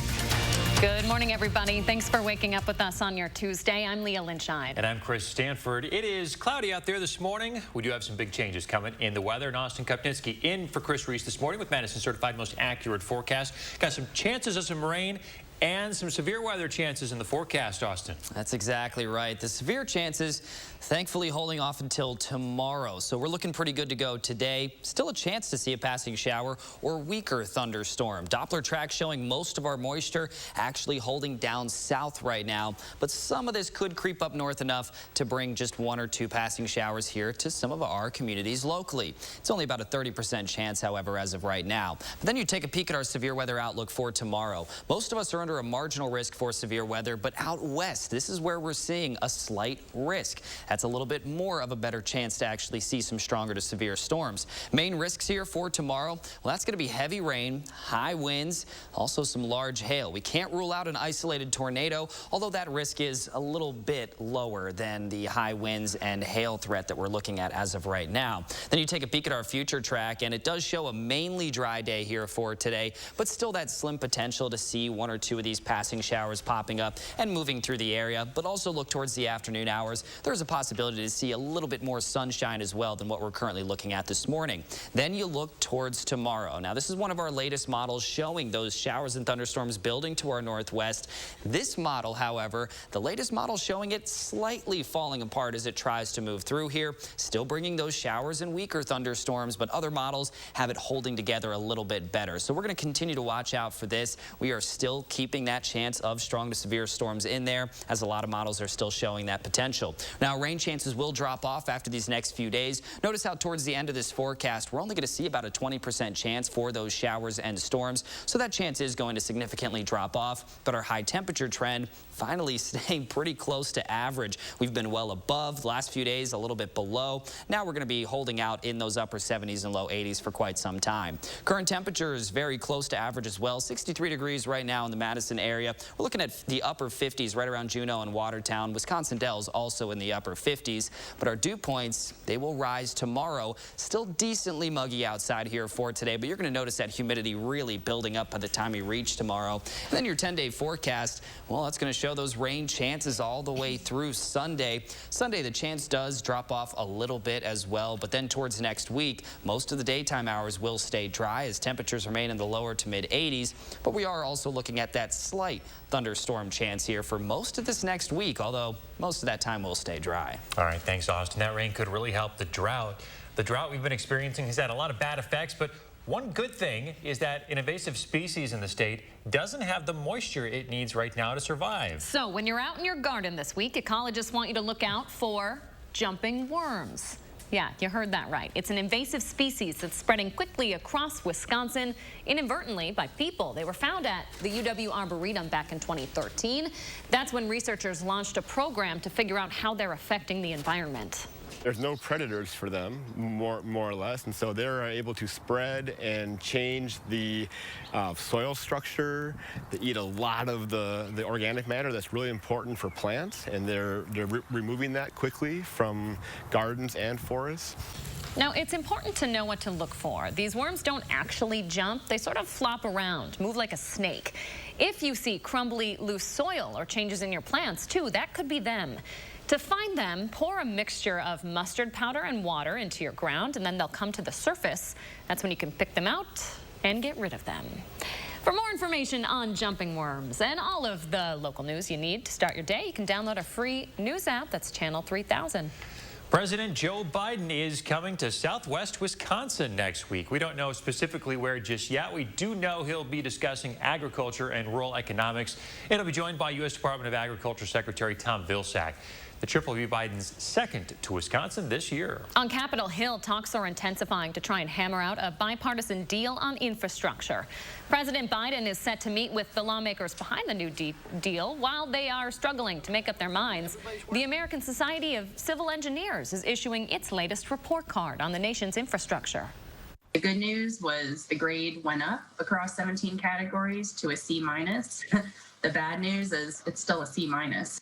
Good morning, everybody. Thanks for waking up with us on your Tuesday. I'm Leah Lynchide. And I'm Chris Stanford. It is cloudy out there this morning. We do have some big changes coming in the weather. And Austin Kupnitsky in for Chris Reese this morning with Madison Certified Most Accurate Forecast. Got some chances of some rain and some severe weather chances in the forecast, Austin. That's exactly right. The severe chances, thankfully, holding off until tomorrow. So we're looking pretty good to go today. Still a chance to see a passing shower or weaker thunderstorm. Doppler track showing most of our moisture actually holding down south right now. But some of this could creep up north enough to bring just 1 or 2 passing showers here to some of our communities locally. It's only about a 30% chance, however, as of right now. But then you take a peek at our severe weather outlook for tomorrow. Most of us are under a marginal risk for severe weather, but out west, this is where we're seeing a slight risk. That's a little bit more of a better chance to actually see some stronger to severe storms. Main risks here for tomorrow, well, that's going to be heavy rain, high winds, also some large hail. We can't rule out an isolated tornado, although that risk is a little bit lower than the high winds and hail threat that we're looking at as of right now. Then you take a peek at our future track, and it does show a mainly dry day here for today, but still that slim potential to see 1 or 2 of these passing showers popping up and moving through the area. But also look towards the afternoon hours. There's a possibility to see a little bit more sunshine as well than what we're currently looking at this morning. Then you look towards tomorrow. Now, this is one of our latest models showing those showers and thunderstorms building to our northwest. This model, however, the latest model showing it slightly falling apart as it tries to move through here, still bringing those showers and weaker thunderstorms, but other models have it holding together a little bit better. So we're going to continue to watch out for this. We are still keeping that chance of strong to severe storms in there, as a lot of models are still showing that potential. Now, rain chances will drop off after these next few days. Notice how towards the end of this forecast, we're only going to see about a 20% chance for those showers and storms. So that chance is going to significantly drop off, but our high temperature trend finally staying pretty close to average. We've been well above the last few days, a little bit below. Now we're going to be holding out in those upper 70s and low 80s for quite some time. Current temperature is very close to average as well. 63 degrees right now in the Madison area. We're looking at the upper 50s right around Juneau and Watertown. Wisconsin Dells also in the upper 50s. But our dew points, they will rise tomorrow. Still decently muggy outside here for today, but you're going to notice that humidity really building up by the time you reach tomorrow. And then your 10-day forecast, well, that's going to show those rain chances all the way through Sunday. Sunday, the chance does drop off a little bit as well, but then towards next week, most of the daytime hours will stay dry as temperatures remain in the lower to mid 80s, but we are also looking at that slight thunderstorm chance here for most of this next week, although most of that time will stay dry. All right, thanks, Austin. That rain could really help the drought. The drought we've been experiencing has had a lot of bad effects, but one good thing is that an invasive species in the state doesn't have the moisture it needs right now to survive. So when you're out in your garden this week, ecologists want you to look out for jumping worms. Yeah, you heard that right. It's an invasive species that's spreading quickly across Wisconsin, inadvertently by people. They were found at the UW Arboretum back in 2013. That's when researchers launched a program to figure out how they're affecting the environment. There's no predators for them, more or less, and so they're able to spread and change the soil structure. They eat a lot of the organic matter that's really important for plants, and they're removing that quickly from gardens and forests. Now, it's important to know what to look for. These worms don't actually jump. They sort of flop around, move like a snake. If you see crumbly, loose soil or changes in your plants, too, that could be them. To find them, pour a mixture of mustard powder and water into your ground, and then they'll come to the surface. That's when you can pick them out and get rid of them. For more information on jumping worms and all of the local news you need to start your day, you can download a free news app. That's Channel 3000. President Joe Biden is coming to Southwest Wisconsin next week. We don't know specifically where just yet. We do know he'll be discussing agriculture and rural economics. And he'll be joined by U.S. Department of Agriculture Secretary Tom Vilsack. The trip will be Biden's second to Wisconsin this year. On Capitol Hill, talks are intensifying to try and hammer out a bipartisan deal on infrastructure. President Biden is set to meet with the lawmakers behind the new deal. While they are struggling to make up their minds, the American Society of Civil Engineers is issuing its latest report card on the nation's infrastructure. The good news was the grade went up across 17 categories to a C-. The bad news is it's still a C-.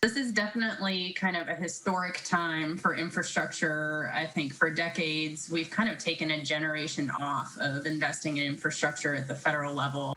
This is definitely kind of a historic time for infrastructure. I think for decades, we've kind of taken a generation off of investing in infrastructure at the federal level.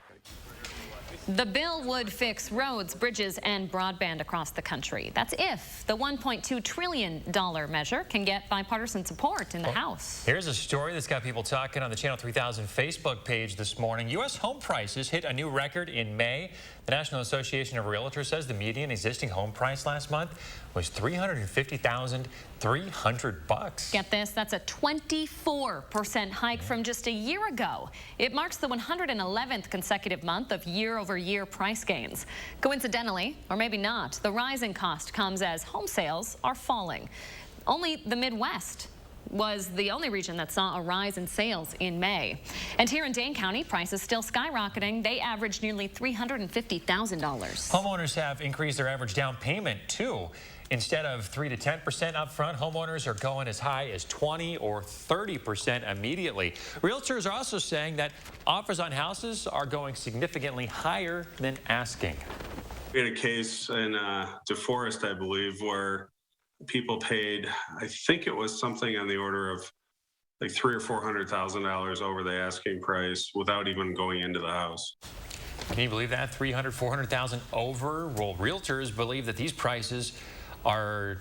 The bill would fix roads, bridges, and broadband across the country. That's if the $1.2 trillion measure can get bipartisan support in the House. Here's a story that's got people talking on the Channel 3000 Facebook page this morning. U.S. home prices hit a new record in May. The National Association of Realtors says the median existing home price last month was $350,300. Get this, that's a 24% hike from just a year ago. It marks the 111th consecutive month of year-over-year price gains. Coincidentally, or maybe not, the rise in cost comes as home sales are falling. Only the Midwest was the only region that saw a rise in sales in May. And here in Dane County, prices still skyrocketing. They averaged nearly $350,000. Homeowners have increased their average down payment, too. Instead of 3 to 10% up front, homeowners are going as high as 20 or 30% immediately. Realtors are also saying that offers on houses are going significantly higher than asking. We had a case in DeForest, I believe, where people paid, I think it was something on the order of like $300,000 or $400,000 over the asking price without even going into the house. Can you believe that? $300,000, $400,000 over? Well, realtors believe that these prices are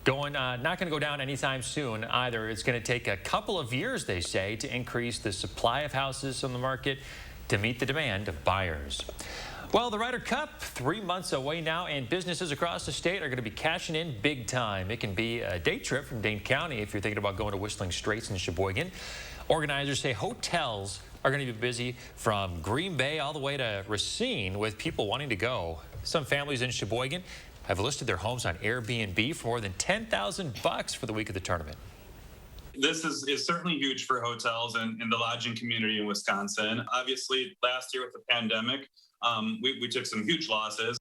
going not going to go down anytime soon either. It's going to take a couple of years, they say, to increase the supply of houses on the market to meet the demand of buyers. Well, the Ryder Cup, 3 months away now, and businesses across the state are going to be cashing in big time. It can be a day trip from Dane County if you're thinking about going to Whistling Straits in Sheboygan. Organizers say hotels are going to be busy from Green Bay all the way to Racine with people wanting to go. Some families in Sheboygan have listed their homes on Airbnb for more than $10,000 for the week of the tournament. This is certainly huge for hotels and the lodging community in Wisconsin. Obviously, last year with the pandemic, we took some huge losses.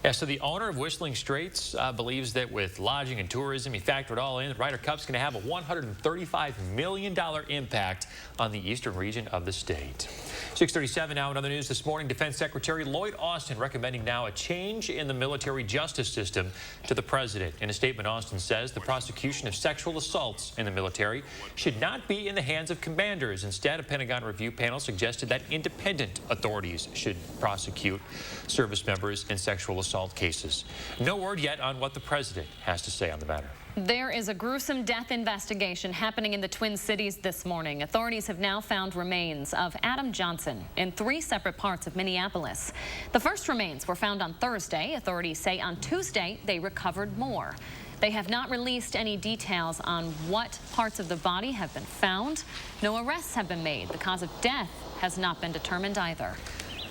Yeah, so the owner of Whistling Straits believes that with lodging and tourism, he factored all in, the Ryder Cup's going to have a $135 million impact on the eastern region of the state. 6:37 now in other news this morning. Defense Secretary Lloyd Austin recommending now a change in the military justice system to the president. In a statement, Austin says the prosecution of sexual assaults in the military should not be in the hands of commanders. Instead, a Pentagon review panel suggested that independent authorities should prosecute service members in sexual assault cases. No word yet on what the president has to say on the matter. There is a gruesome death investigation happening in the Twin Cities this morning. Authorities have now found remains of Adam Johnson in 3 separate parts of Minneapolis. The first remains were found on Thursday. Authorities say on Tuesday they recovered more. They have not released any details on what parts of the body have been found. No arrests have been made. The cause of death has not been determined either.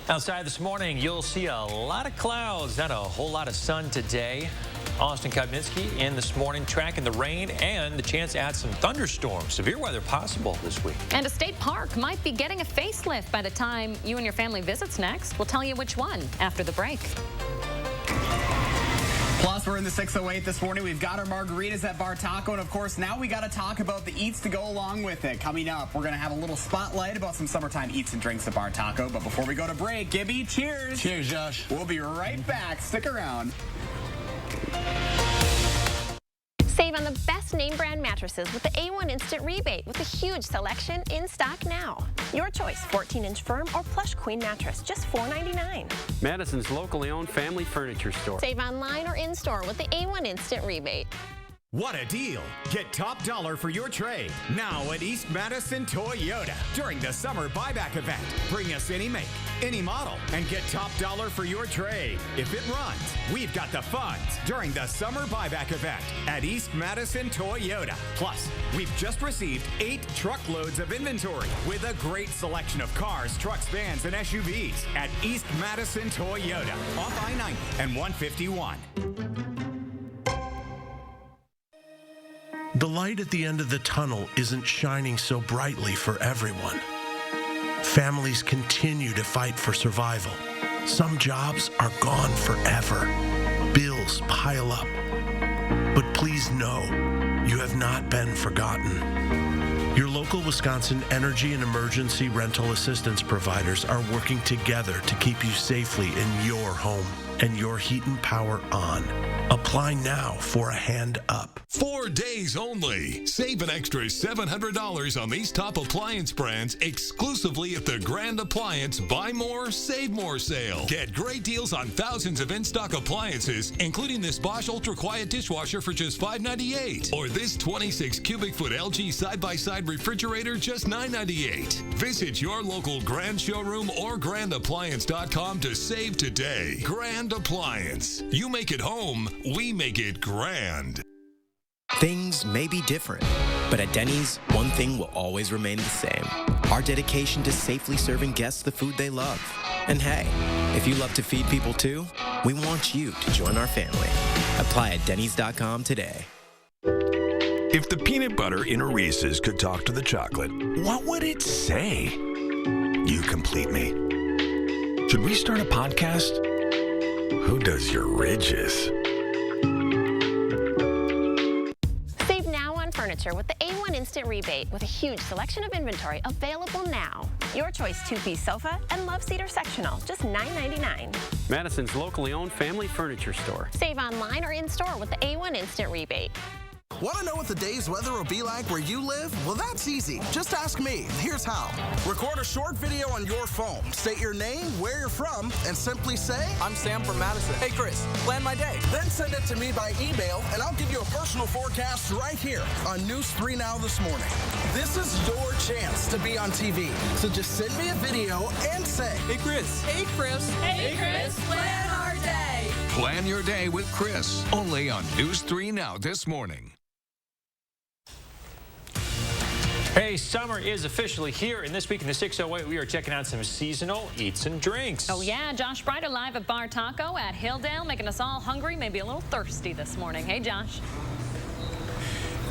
Outside this morning, you'll see a lot of clouds, not a whole lot of sun today. Austin Kudminski in this morning tracking the rain and the chance at some thunderstorms. Severe weather possible this week. And a state park might be getting a facelift by the time you and your family visits next. We'll tell you which one after the break. Plus, we're in the 608 this morning. We've got our margaritas at Bar Taco, and of course, now we got to talk about the eats to go along with it. Coming up, we're going to have a little spotlight about some summertime eats and drinks at Bar Taco. But before we go to break, Gibby, cheers. Cheers, Josh. We'll be right back. Stick around. Save on the best name brand mattresses with the A1 Instant Rebate with a huge selection in stock now. Your choice, 14-inch firm or plush queen mattress, just $4.99. Madison's locally owned family furniture store. Save online or in-store with the A1 Instant Rebate. What a deal! Get top dollar for your trade now at East Madison Toyota during the summer buyback event. Bring us any make, any model, and get top dollar for your trade. If it runs, we've got the funds during the summer buyback event at East Madison Toyota. Plus, we've just received 8 truckloads of inventory with a great selection of cars, trucks, vans, and SUVs at East Madison Toyota off I-90 and 151. The light at the end of the tunnel isn't shining so brightly for everyone. Families continue to fight for survival. Some jobs are gone forever. Bills pile up. But please know, you have not been forgotten. Your local Wisconsin energy and emergency rental assistance providers are working together to keep you safely in your home and your heat and power on. Apply now for a hand up. 4 days only. Save an extra $700 on these top appliance brands exclusively at the Grand Appliance Buy More, Save More sale. Get great deals on thousands of in-stock appliances, including this Bosch Ultra Quiet dishwasher for just $5.98, or this 26 cubic foot LG side-by-side refrigerator just $9.98. Visit your local Grand showroom or grandappliance.com to save today. Grand Appliance. You make it home, we make it grand. Things may be different, but at Denny's, one thing will always remain the same. Our dedication to safely serving guests the food they love. And hey, if you love to feed people too, we want you to join our family. Apply at dennys.com today. If the peanut butter in a Reese's could talk to the chocolate, what would it say? You complete me. Should we start a podcast? Who does your ridges? Save now on furniture with the A1 Instant Rebate with a huge selection of inventory available now. Your choice, 2-piece sofa and love seater sectional, just $9.99. Madison's locally owned family furniture store. Save online or in-store with the A1 Instant Rebate. Want to know what the day's weather will be like where you live? Well, that's easy. Just ask me. Here's how. Record a short video on your phone. State your name, where you're from, and simply say, I'm Sam from Madison. Hey, Chris, plan my day. Then send it to me by email, and I'll give you a personal forecast right here on News 3 Now this morning. This is your chance to be on TV. So just send me a video and say, Hey, Chris. Hey, Chris. Hey, Chris, plan our day. Plan your day with Chris, only on News 3 Now this morning. Hey, summer is officially here, and this week in the 608, we are checking out some seasonal eats and drinks. Oh, yeah. Josh Bryder live at Bar Taco at Hilldale, making us all hungry, maybe a little thirsty this morning. Hey, Josh.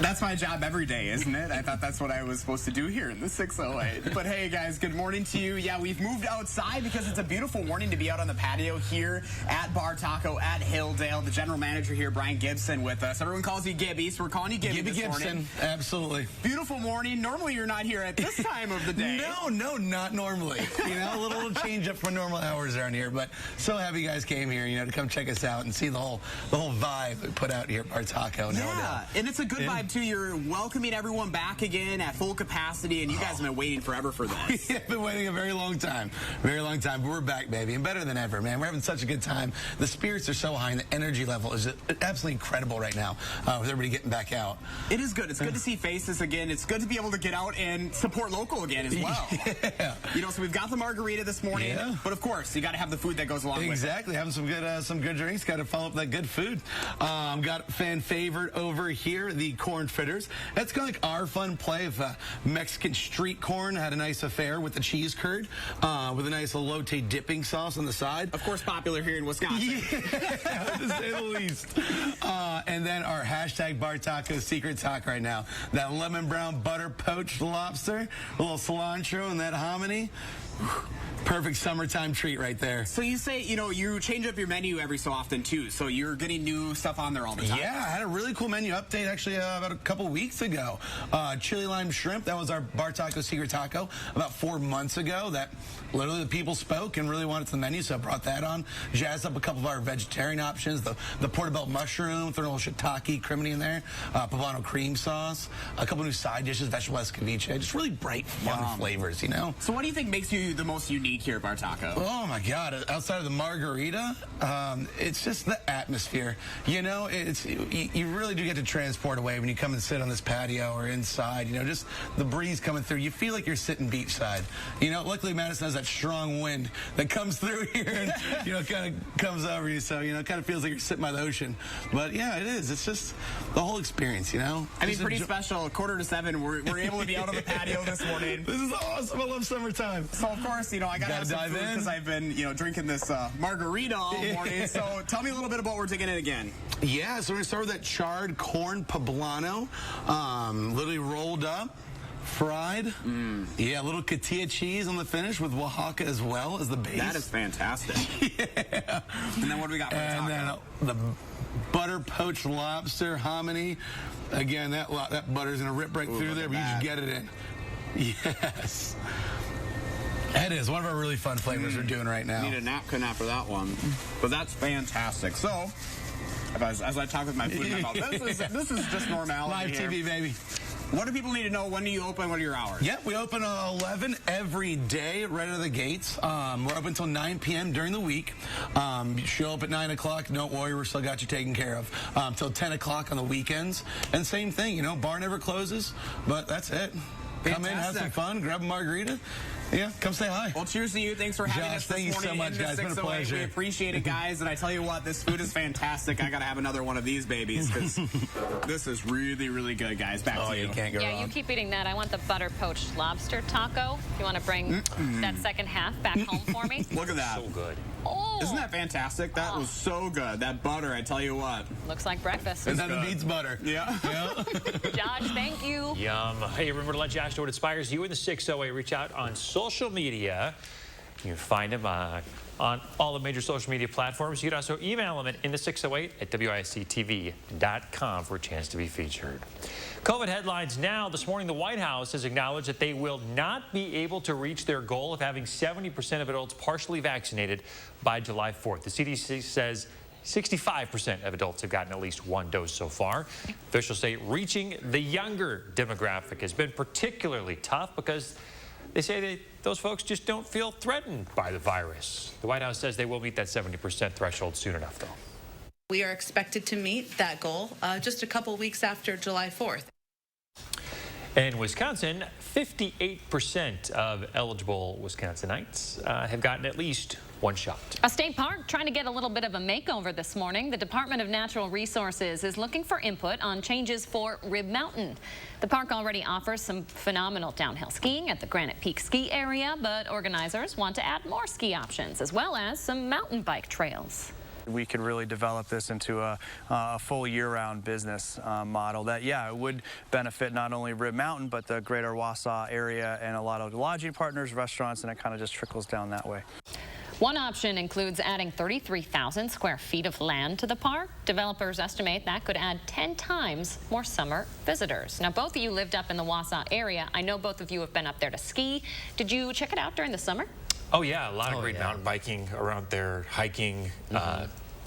That's my job every day, isn't it? I thought that's what I was supposed to do here in the 608. But hey, guys, good morning to you. Yeah, we've moved outside because it's a beautiful morning to be out on the patio here at Bar Taco at Hilldale. The general manager here, Brian Gibson, with us. Everyone calls you Gibby, so we're calling you Gibby this morning. Absolutely. Beautiful morning. Normally, you're not here at this time of the day. No, not normally. You know, a little change up from normal hours around here. But so happy you guys came here, to come check us out and see the whole vibe we put out here at Bar Taco. Yeah, and it's a good vibe too. You're welcoming everyone back again at full capacity, and you guys have been waiting forever for this. We've been waiting a very long time. But we're back, baby, and better than ever, man. We're having such a good time. The spirits are so high, and the energy level is absolutely incredible right now with everybody getting back out. It is good. It's good to see faces again. It's good to be able to get out and support local again as well. Yeah. So we've got the margarita this morning, but of course, you got to have the food that goes along with it. Exactly. Having some good drinks. Got to follow up that good food. Got fan favorite over here, the corn corn fritters. That's kind of like our fun play of Mexican street corn. Had a nice affair with the cheese curd with a nice elote dipping sauce on the side. Of course, popular here in Wisconsin. Yeah, to say the least. And then our hashtag Bar Taco secret taco right now. That lemon brown butter poached lobster, a little cilantro and that hominy. Perfect summertime treat right there. So you say, you know, you change up your menu every so often, too. So you're getting new stuff on there all the time. Yeah, I had a really cool menu update, actually, about a couple weeks ago. Chili lime shrimp, that was our Bar Taco secret taco about 4 months ago. That literally the people spoke and really wanted to the menu, so I brought that on. Jazzed up a couple of our vegetarian options, the portobello mushroom, throw a little shiitake, crimini in there, poblano cream sauce, a couple new side dishes, vegetable escabeche, just really bright, fun flavors, you know? So what do you think makes you the most unique here at Bar Taco? Oh my God! Outside of the margarita, it's just the atmosphere. You know, you really do get to transport away when you come and sit on this patio or inside. You know, just the breeze coming through. You feel like you're sitting beachside. You know, luckily Madison has that strong wind that comes through here and you know kind of comes over you. So you know, it kind of feels like you're sitting by the ocean. But yeah, it is. It's just the whole experience. You know. I mean, pretty special. 6:45, we're able to be out on the patio this morning. This is awesome. I love summertime. So of course, you know, I gotta have some food because I've been, you know, drinking this margarita all morning. So tell me a little bit about what we're digging in again. Yeah, so we're gonna start with that charred corn poblano, literally rolled up, fried. Yeah, a little cotija cheese on the finish with Oaxaca as well as the base. That is fantastic. Yeah. And then what do we got for the taco? And then the butter poached lobster hominy. Again, that butter's gonna rip right through there, but you just get it in. Yes. That is one of our really fun flavors we're doing right now. Need a napkin after that one, but that's fantastic. So, as I talk with my food in my mouth, this is just normality. Live TV, baby. What do people need to know? When do you open? What are your hours? Yep, we open 11 every day, right out of the gates. We're open until 9 p.m. during the week. You show up at 9 o'clock. Don't worry, we're still got you taken care of. Till 10 o'clock on the weekends. And same thing, you know, bar never closes, but that's it. Come in, have some fun, grab a margarita. Yeah, come say hi. Well, cheers to you. Thanks for having us this morning. Thank you so much, guys. It's been a pleasure. We appreciate it, guys. And I tell you what, this food is fantastic. I got to have another one of these babies because this is really, really good, guys. Back to you. You can't go wrong. Yeah, you keep eating that. I want the butter poached lobster taco. You want to bring that second half back home for me? Look at that. So good. Oh. Isn't that fantastic? That was so good. That butter, I tell you what. Looks like breakfast. And then beats butter. Yeah. Josh, thank you. Yum. Hey, remember to let Josh know what inspires you in the 608. Reach out on social media. You can find him on all the major social media platforms. You can also email him in the 608 at WISCTV.com for a chance to be featured. COVID headlines now. This morning, the White House has acknowledged that they will not be able to reach their goal of having 70% of adults partially vaccinated by July 4th. The CDC says 65% of adults have gotten at least one dose so far. Officials say reaching the younger demographic has been particularly tough because they say those folks just don't feel threatened by the virus. The White House says they will meet that 70% threshold soon enough, though. We are expected to meet that goal just a couple weeks after July 4th. In Wisconsin, 58% of eligible Wisconsinites have gotten at least one shot. A state park trying to get a little bit of a makeover this morning. The Department of Natural Resources is looking for input on changes for Rib Mountain. The park already offers some phenomenal downhill skiing at the Granite Peak ski area, but organizers want to add more ski options as well as some mountain bike trails. We could really develop this into a full year-round business model that, yeah, it would benefit not only Rib Mountain, but the greater Wausau area and a lot of lodging partners, restaurants, and it kind of just trickles down that way. One option includes adding 33,000 square feet of land to the park. Developers estimate that could add 10 times more summer visitors. Now, both of you lived up in the Wausau area. I know both of you have been up there to ski. Did you check it out during the summer? Oh, yeah, a lot of great mountain biking around there, hiking.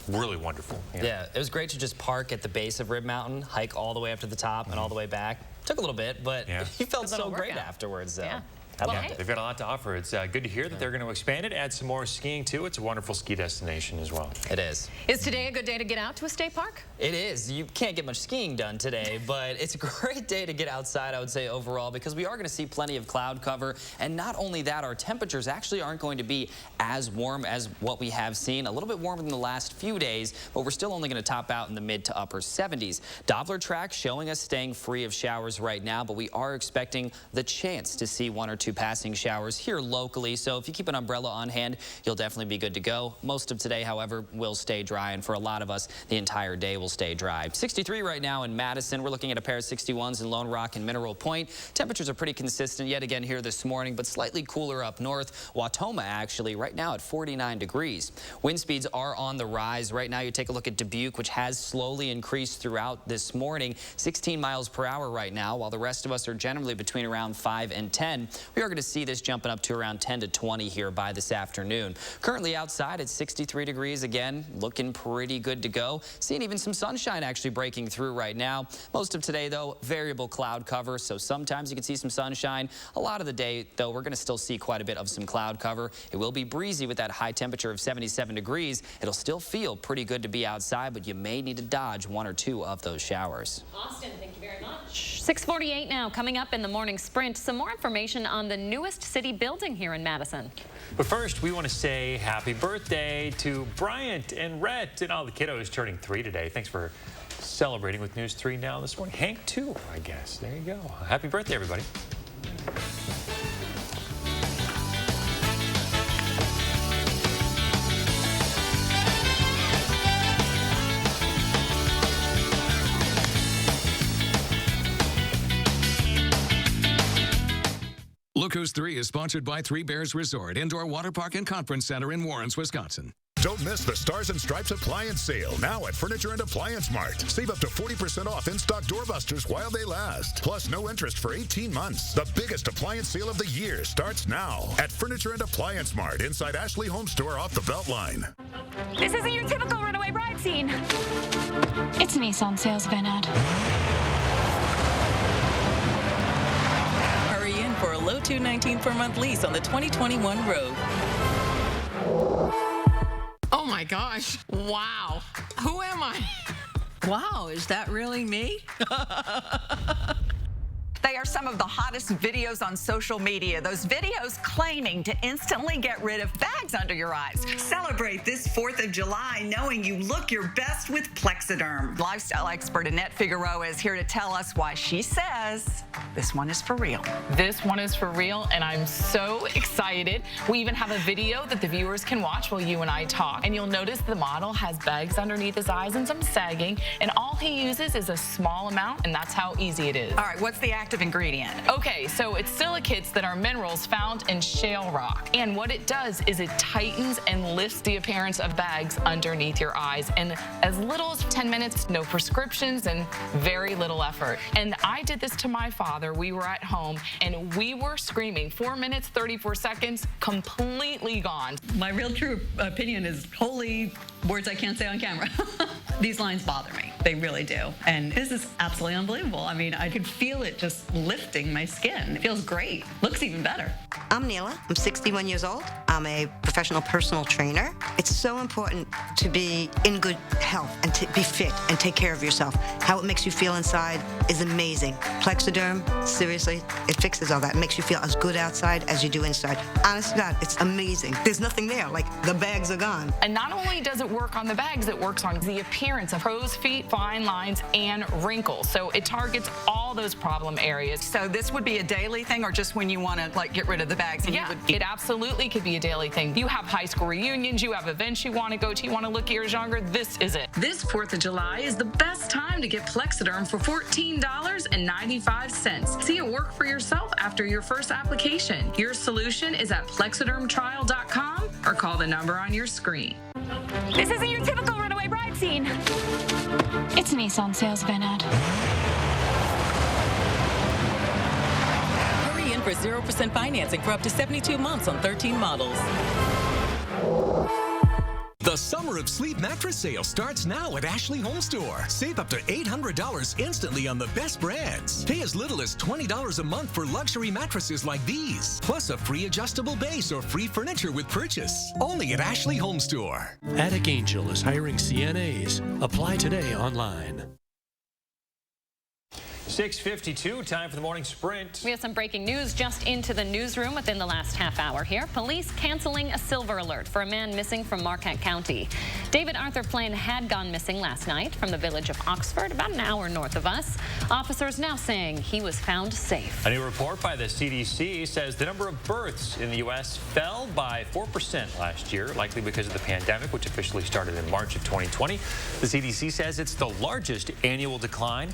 Really wonderful. Yeah, it was great to just park at the base of Rib Mountain, hike all the way up to the top and all the way back. Took a little bit, but you felt so great afterwards, though. Yeah. I loved it. They've got a lot to offer. It's good to hear that they're going to expand it, add some more skiing too. It's a wonderful ski destination as well. It is. Is today a good day to get out to a state park? It is. You can't get much skiing done today, but it's a great day to get outside, I would say, overall, because we are going to see plenty of cloud cover. And not only that, our temperatures actually aren't going to be as warm as what we have seen. A little bit warmer than the last few days, but we're still only going to top out in the mid to upper 70s. Doppler track showing us staying free of showers right now, but we are expecting the chance to see 1 or 2 passing showers here locally. So if you keep an umbrella on hand, you'll definitely be good to go. Most of today, however, will stay dry, and for a lot of us, the entire day will stay dry. 63 right now in Madison. We're looking at a pair of 61s in Lone Rock and Mineral Point. Temperatures are pretty consistent yet again here this morning, but slightly cooler up north. Watoma actually right now at 49 degrees. Wind speeds are on the rise. Right now you take a look at Dubuque, which has slowly increased throughout this morning. 16 miles per hour right now, while the rest of us are generally between around 5 and 10. We are going to see this jumping up to around 10 to 20 here by this afternoon. Currently outside at 63 degrees again, looking pretty good to go. Seeing even some sunshine actually breaking through right now. Most of today, though, variable cloud cover, so sometimes you can see some sunshine. A lot of the day, though, we're going to still see quite a bit of some cloud cover. It will be breezy with that high temperature of 77 degrees. It'll still feel pretty good to be outside, but you may need to dodge 1 or 2 of those showers. Austin, thank you very much. 6:48 now. Coming up in the morning sprint, some more information on the newest city building here in Madison. But first, we want to say happy birthday to Bryant and Rhett and all the kiddos turning 3 today. Thanks for celebrating with News 3 Now this morning. Hank, too, I guess. There you go. Happy birthday, everybody. Look Who's 3 is sponsored by Three Bears Resort, Indoor Water Park and Conference Center in Warrens, Wisconsin. Don't miss the Stars and Stripes appliance sale now at Furniture and Appliance Mart. Save up to 40% off in-stock doorbusters while they last. Plus no interest for 18 months. The biggest appliance sale of the year starts now at Furniture and Appliance Mart inside Ashley Home Store off the Beltline. This isn't your typical runaway bride scene. It's a Nissan sales event ad. Hurry in for a low $219 per month lease on the 2021 Rogue. Oh my gosh. Wow. Who am I? Wow, is that really me? They are some of the hottest videos on social media. Those videos claiming to instantly get rid of bags under your eyes. Celebrate this 4th of July knowing you look your best with Plexiderm. Lifestyle expert Annette Figueroa is here to tell us why she says this one is for real. This one is for real, and I'm so excited. We even have a video that the viewers can watch while you and I talk. And you'll notice the model has bags underneath his eyes and some sagging, and all he uses is a small amount, and that's how easy it is. All right, what's the active ingredient? Okay, so it's silicates that are minerals found in shale rock. And what it does is it tightens and lifts the appearance of bags underneath your eyes in as little as 10 minutes, no prescriptions, and very little effort. And I did this to my father. We were at home, and we were screaming. 4 minutes, 34 seconds, completely gone. My real true opinion is holy words I can't say on camera. These lines bother me. They really do. And this is absolutely unbelievable. I mean, I could feel it just lifting my skin. It feels great. Looks even better. I'm Neela. I'm 61 years old. I'm a professional personal trainer. It's so important to be in good health and to be fit and take care of yourself. How it makes you feel inside is amazing. Plexiderm, seriously, it fixes all that. It makes you feel as good outside as you do inside. Honest to God, it's amazing. There's nothing there. Like, the bags are gone. And not only does it work on the bags, it works on the appearance of crow's feet, fine lines, and wrinkles. So it targets all those problem areas. So this would be a daily thing, or just when you want to like get rid of the bags? And Yeah, it absolutely could be a daily thing. You have high school reunions, you have events you want to go to, you want to look years younger, this is it. This 4th of July is the best time to get Plexiderm for $14.95. See it work for yourself after your first application. Your solution is at plexidermtrial.com or call the number on your screen. This isn't your typical runaway bride scene. It's a Nissan sales event ad. Hurry in for 0% financing for up to 72 months on 13 models. The Summer of Sleep mattress sale starts now at Ashley Home Store. Save up to $800 instantly on the best brands. Pay as little as $20 a month for luxury mattresses like these, plus a free adjustable base or free furniture with purchase. Only at Ashley Home Store. Attic Angel is hiring CNAs. Apply today online. 6:52, time for the morning sprint. We have some breaking news just into the newsroom within the last half hour here. Police canceling a silver alert for a man missing from Marquette County. David Arthur Plain had gone missing last night from the village of Oxford, about an hour north of us. Officers now saying he was found safe. A new report by the CDC says the number of births in the U.S. fell by 4% last year, likely because of the pandemic, which officially started in March of 2020. The CDC says it's the largest annual decline.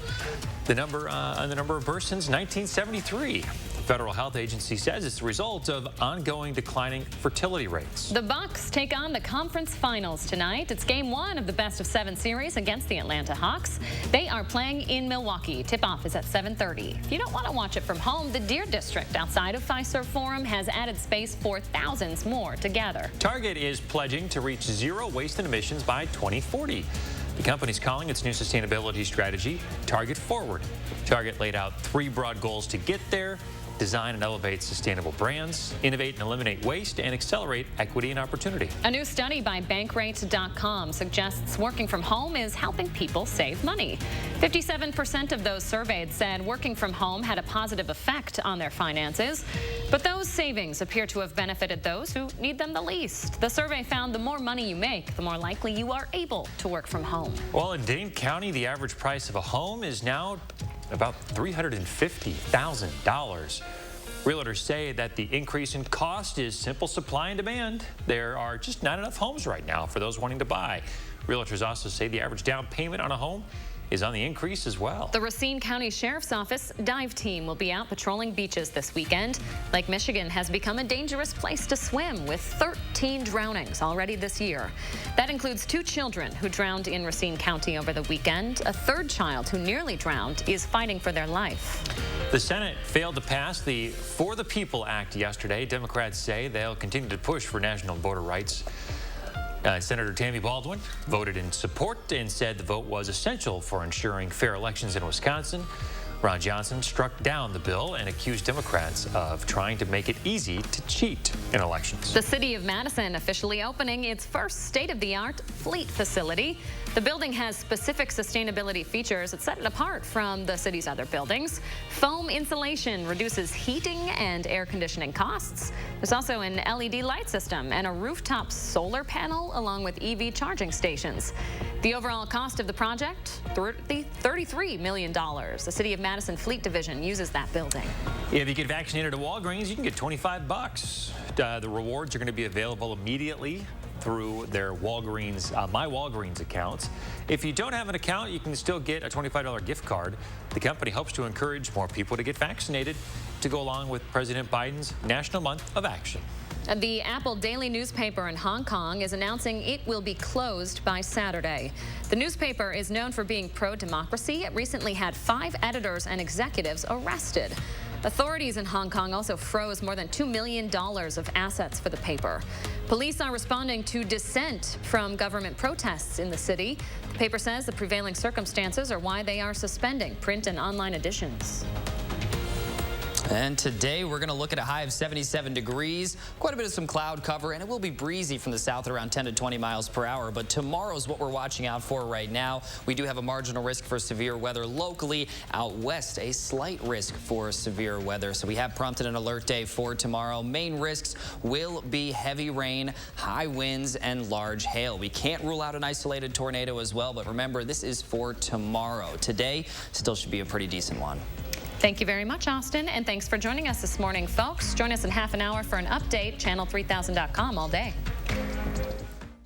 The number of births since 1973. The Federal Health Agency says it's the result of ongoing declining fertility rates. The Bucks take on the conference finals tonight. It's game 1 of the best-of-7 series against the Atlanta Hawks. They are playing in Milwaukee. Tip-off is at 7:30. If you don't want to watch it from home, the Deer District outside of Fiserv Forum has added space for thousands more to gather. Target is pledging to reach zero waste and emissions by 2040. The company's calling its new sustainability strategy Target Forward. Target laid out 3 broad goals to get there: design and elevate sustainable brands, innovate and eliminate waste, and accelerate equity and opportunity. A new study by Bankrate.com suggests working from home is helping people save money. 57% of those surveyed said working from home had a positive effect on their finances, but those savings appear to have benefited those who need them the least. The survey found the more money you make, the more likely you are able to work from home. Well, in Dane County, the average price of a home is now about $350,000. Realtors say that the increase in cost is simple supply and demand. There are just not enough homes right now for those wanting to buy. Realtors also say the average down payment on a home is on the increase as well. The Racine County Sheriff's Office dive team will be out patrolling beaches this weekend. Lake Michigan has become a dangerous place to swim, with 13 drownings already this year. That includes 2 children who drowned in Racine County over the weekend. A 3rd child who nearly drowned is fighting for their life. The Senate failed to pass the For the People Act yesterday. Democrats say they'll continue to push for national border rights. Senator Tammy Baldwin voted in support and said the vote was essential for ensuring fair elections in Wisconsin. Ron Johnson struck down the bill and accused Democrats of trying to make it easy to cheat in elections. The city of Madison officially opening its first state-of-the-art fleet facility. The building has specific sustainability features that set it apart from the city's other buildings. Foam insulation reduces heating and air conditioning costs. There's also an LED light system and a rooftop solar panel along with EV charging stations. The overall cost of the project, $33 million. The City of Madison Fleet Division uses that building. If you get vaccinated at Walgreens, you can get $25. The rewards are going to be available immediately through their Walgreens, My Walgreens accounts. If you don't have an account, you can still get a $25 gift card. The company hopes to encourage more people to get vaccinated to go along with President Biden's National Month of Action. The Apple Daily newspaper in Hong Kong is announcing it will be closed by Saturday. The newspaper is known for being pro-democracy. It recently had 5 editors and executives arrested. Authorities in Hong Kong also froze more than $2 million of assets for the paper. Police are responding to dissent from government protests in the city. The paper says the prevailing circumstances are why they are suspending print and online editions. And today we're going to look at a high of 77 degrees, quite a bit of some cloud cover, and it will be breezy from the south around 10 to 20 miles per hour. But tomorrow's what we're watching out for right now. We do have a marginal risk for severe weather locally. Out west, a slight risk for severe weather. So we have prompted an alert day for tomorrow. Main risks will be heavy rain, high winds, and large hail. We can't rule out an isolated tornado as well, but remember, this is for tomorrow. Today still should be a pretty decent one. Thank you very much, Austin, and thanks for joining us this morning, folks. Join us in half an hour for an update, channel3000.com all day.